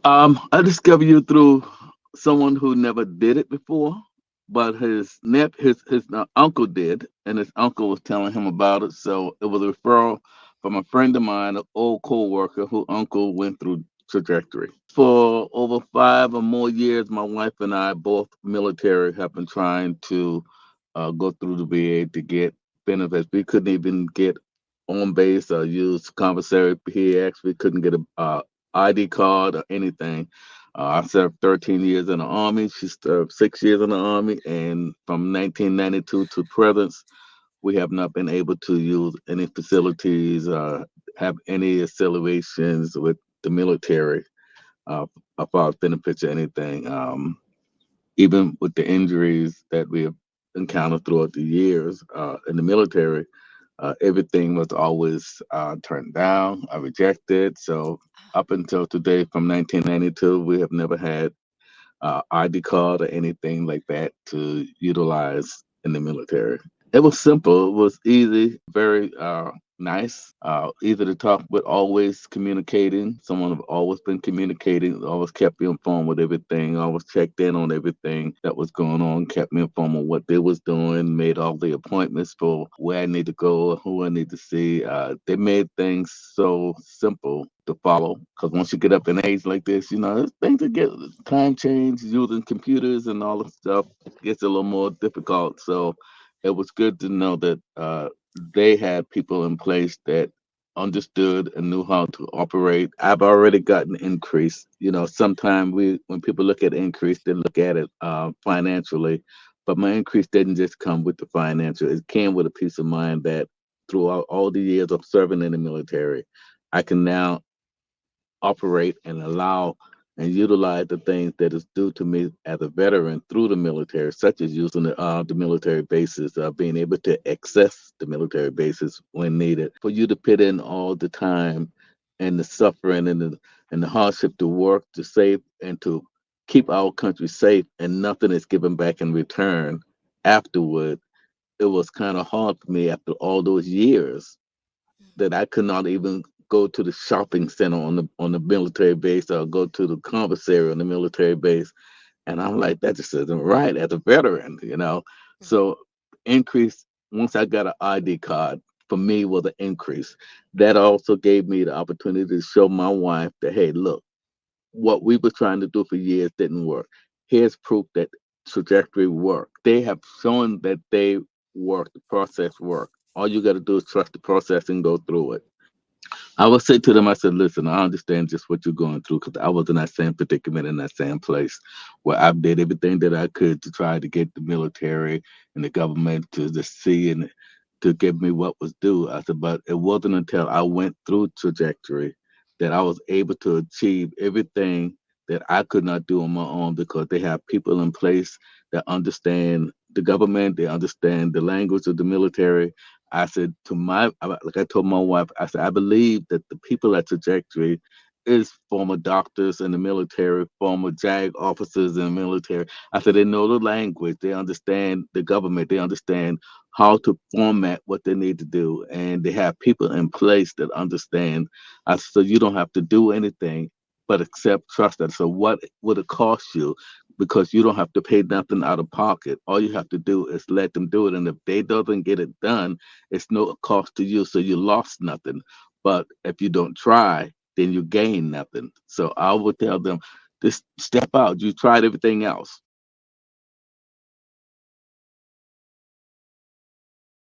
I discovered you through someone who never did it before, but his uncle did, and his uncle was telling him about it. So it was a referral from a friend of mine, an old co-worker who uncle went through trajectory. For over 5 or more years, my wife and I, both military, have been trying to go through the VA to get benefits. We couldn't even get on base or use commissary PX. We couldn't get a ID card or anything. I served 13 years in the Army. She served 6 years in the Army. And from 1992 to present, we have not been able to use any facilities, have any affiliations with the military uh, about benefits or anything. Even with the injuries that we have encountered throughout the years in the military, everything was always turned down, rejected. So up until today, from 1992, we have never had ID card or anything like that to utilize in the military. It was simple. It was easy, very nice, easy to talk with, always communicating. Someone have always been communicating, always kept me informed with everything, always checked in on everything that was going on, kept me informed on what they was doing, made all the appointments for where I need to go, who I need to see. They made things so simple to follow because once you get up in age like this, things that get time change, using computers and all the stuff gets a little more difficult. So it was good to know that they had people in place that understood and knew how to operate. I've already gotten increase. Sometimes when people look at increase, they look at it financially, but my increase didn't just come with the financial. It came with a peace of mind that throughout all the years of serving in the military, I can now operate and allow and utilize the things that is due to me as a veteran through the military, such as using the military bases, being able to access the military bases when needed. For you to put in all the time and the suffering and the hardship to work to save and to keep our country safe, and nothing is given back in return afterward, it was kind of hard for me after all those years that I could not even go to the shopping center on the military base or go to the commissary on the military base. And I'm like, that just isn't right as a veteran. So increase once I got an ID card for me was an increase. That also gave me the opportunity to show my wife that hey, look, what we were trying to do for years didn't work. Here's proof that trajectory worked. They have shown that they work, the process worked. All you got to do is trust the process and go through it. I would say to them, I said, listen, I understand just what you're going through because I was in that same predicament in that same place where I did everything that I could to try to get the military and the government to just see and to give me what was due. I said, but it wasn't until I went through trajectory that I was able to achieve everything that I could not do on my own because they have people in place that understand the government, they understand the language of the military. I said like I told my wife, I said, I believe that the people at Trajectory is former doctors in the military, former JAG officers in the military. I said, they know the language, they understand the government, they understand how to format what they need to do, and they have people in place that understand. I said, so you don't have to do anything but accept, trust that. So what would it cost you? Because you don't have to pay nothing out of pocket. All you have to do is let them do it. And if they doesn't get it done, it's no cost to you, so you lost nothing. But if you don't try, then you gain nothing. So I would tell them, just step out. You tried everything else.